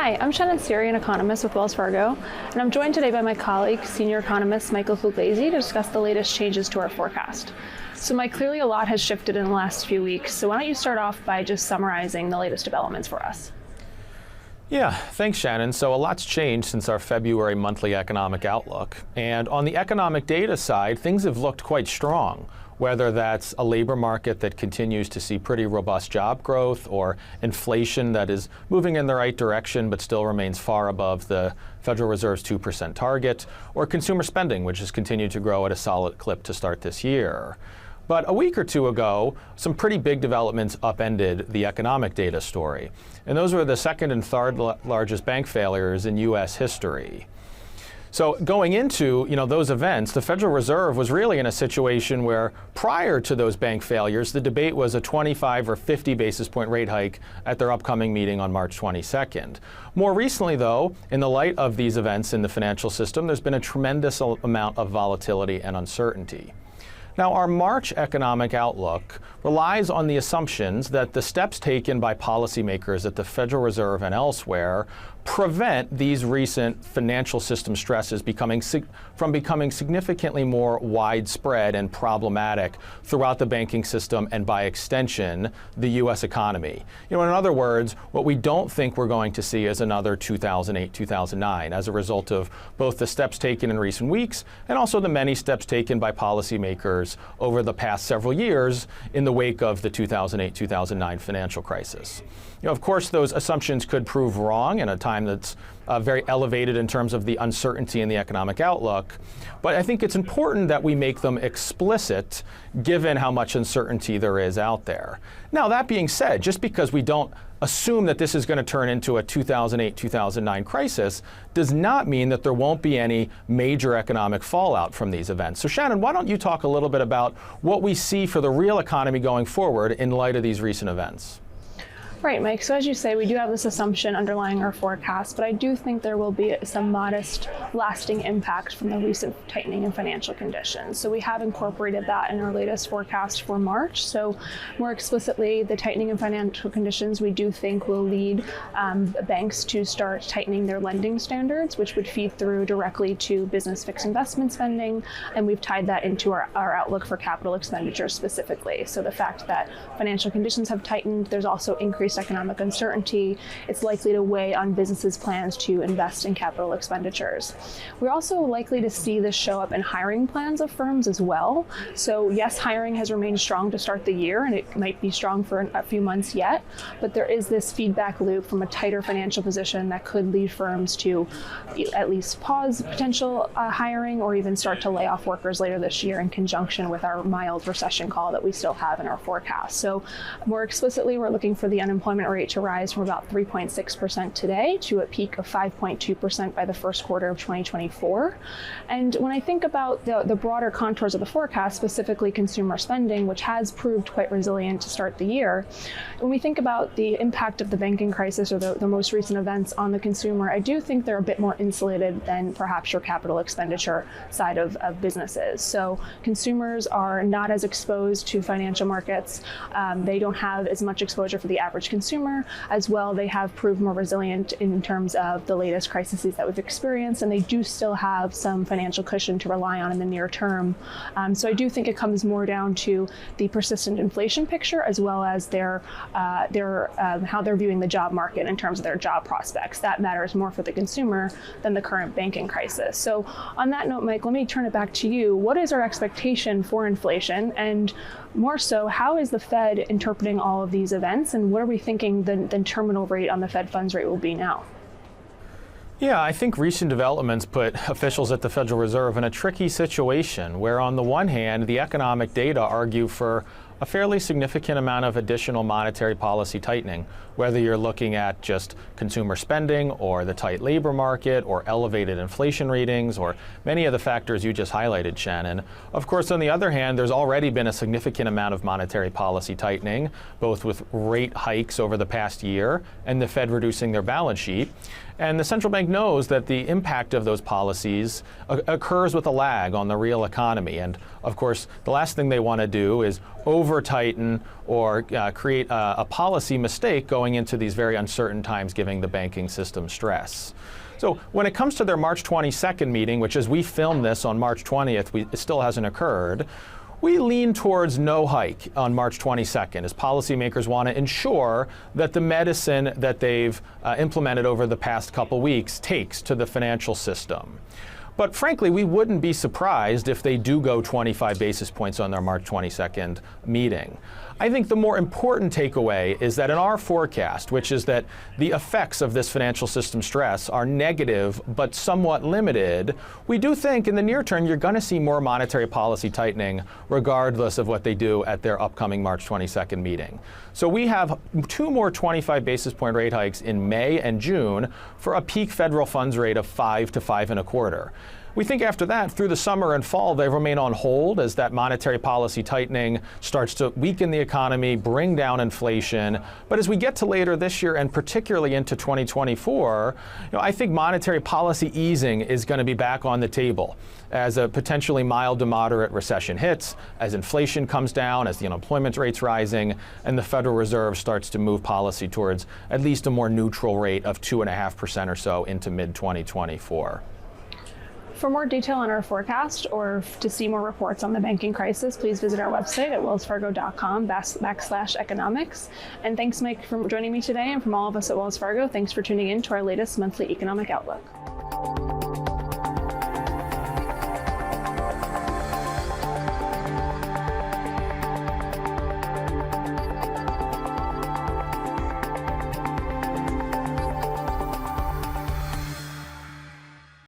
Hi, I'm Shannon, Seery, an economist with Wells Fargo, and I'm joined today by my colleague, senior economist Michael Pugliese, to discuss the latest changes to our forecast. So Mike, clearly a lot has shifted in the last few weeks, so why don't you start off by just summarizing the latest developments for us? Yeah, thanks, Shannon. So a lot's changed since our February monthly economic outlook. And on the economic data side, things have looked quite strong, whether that's a labor market that continues to see pretty robust job growth or inflation that is moving in the right direction but still remains far above the Federal Reserve's 2% target, or consumer spending, which has continued to grow at a solid clip to start this year. But a week or two ago, some pretty big developments upended the economic data story. And those were the second and third largest bank failures in U.S. history. So going into those events, the Federal Reserve was really in a situation where prior to those bank failures, the debate was a 25 or 50 basis point rate hike at their upcoming meeting on March 22nd. More recently, though, in the light of these events in the financial system, there's been a tremendous amount of volatility and uncertainty. Now, our March economic outlook relies on the assumptions that the steps taken by policymakers at the Federal Reserve and elsewhere prevent these recent financial system stresses from becoming significantly more widespread and problematic throughout the banking system and, by extension, the U.S. economy. In other words, what we don't think we're going to see is another 2008, 2009 as a result of both the steps taken in recent weeks and also the many steps taken by policymakers over the past several years in the wake of the 2008, 2009 financial crisis. Of course, those assumptions could prove wrong in a time that's very elevated in terms of the uncertainty in the economic outlook. But I think it's important that we make them explicit given how much uncertainty there is out there. Now, that being said, just because we don't assume that this is going to turn into a 2008, 2009 crisis does not mean that there won't be any major economic fallout from these events. So Shannon, why don't you talk a little bit about what we see for the real economy going forward in light of these recent events? Right, Mike. So as you say, we do have this assumption underlying our forecast, but I do think there will be some modest lasting impact from the recent tightening in financial conditions. So we have incorporated that in our latest forecast for March. So more explicitly, the tightening in financial conditions we do think will lead banks to start tightening their lending standards, which would feed through directly to business fixed investment spending. And we've tied that into our outlook for capital expenditures specifically. So the fact that financial conditions have tightened, there's also increased economic uncertainty, it's likely to weigh on businesses' plans to invest in capital expenditures. We're also likely to see this show up in hiring plans of firms as well. So yes, hiring has remained strong to start the year, and it might be strong for a few months yet, but there is this feedback loop from a tighter financial position that could lead firms to at least pause potential hiring or even start to lay off workers later this year in conjunction with our mild recession call that we still have in our forecast. So more explicitly, we're looking for the unemployment rate to rise from about 3.6% today to a peak of 5.2% by the first quarter of 2024. And when I think about the broader contours of the forecast, specifically consumer spending, which has proved quite resilient to start the year, when we think about the impact of the banking crisis or the most recent events on the consumer, I do think they're a bit more insulated than perhaps your capital expenditure side of businesses. So consumers are not as exposed to financial markets. They don't have as much exposure for the average consumer. As well, they have proved more resilient in terms of the latest crises that we've experienced, and they do still have some financial cushion to rely on in the near term. So I do think it comes more down to the persistent inflation picture, as well as how they're viewing the job market in terms of their job prospects. That matters more for the consumer than the current banking crisis. So on that note, Mike, let me turn it back to you. What is our expectation for inflation? And more so, how is the Fed interpreting all of these events, and what are we thinking the terminal rate on the Fed funds rate will be now? Yeah, I think recent developments put officials at the Federal Reserve in a tricky situation where, on the one hand, the economic data argue for a fairly significant amount of additional monetary policy tightening, whether you're looking at just consumer spending or the tight labor market or elevated inflation readings or many of the factors you just highlighted, Shannon. Of course, on the other hand, there's already been a significant amount of monetary policy tightening, both with rate hikes over the past year and the Fed reducing their balance sheet. And the central bank knows that the impact of those policies occurs with a lag on the real economy. And of course, the last thing they want to do is over-tighten or create a policy mistake going into these very uncertain times, giving the banking system stress. So when it comes to their March 22nd meeting, which as we film this on March 20th, it still hasn't occurred, we lean towards no hike on March 22nd as policymakers want to ensure that the medicine that they've implemented over the past couple weeks takes to the financial system. But frankly, we wouldn't be surprised if they do go 25 basis points on their March 22nd meeting. I think the more important takeaway is that in our forecast, which is that the effects of this financial system stress are negative but somewhat limited, we do think in the near term you're going to see more monetary policy tightening regardless of what they do at their upcoming March 22nd meeting. So we have 2 more 25 basis point rate hikes in May and June for a peak federal funds rate of 5 to 5.25. We think after that, through the summer and fall, they remain on hold as that monetary policy tightening starts to weaken the economy, bring down inflation. But as we get to later this year and particularly into 2024, I think monetary policy easing is going to be back on the table as a potentially mild to moderate recession hits, as inflation comes down, as the unemployment rate's rising, and the Federal Reserve starts to move policy towards at least a more neutral rate of 2.5% or so into mid-2024. For more detail on our forecast or to see more reports on the banking crisis, please visit our website at wellsfargo.com/economics. And thanks, Mike, for joining me today. And from all of us at Wells Fargo, thanks for tuning in to our latest monthly economic outlook.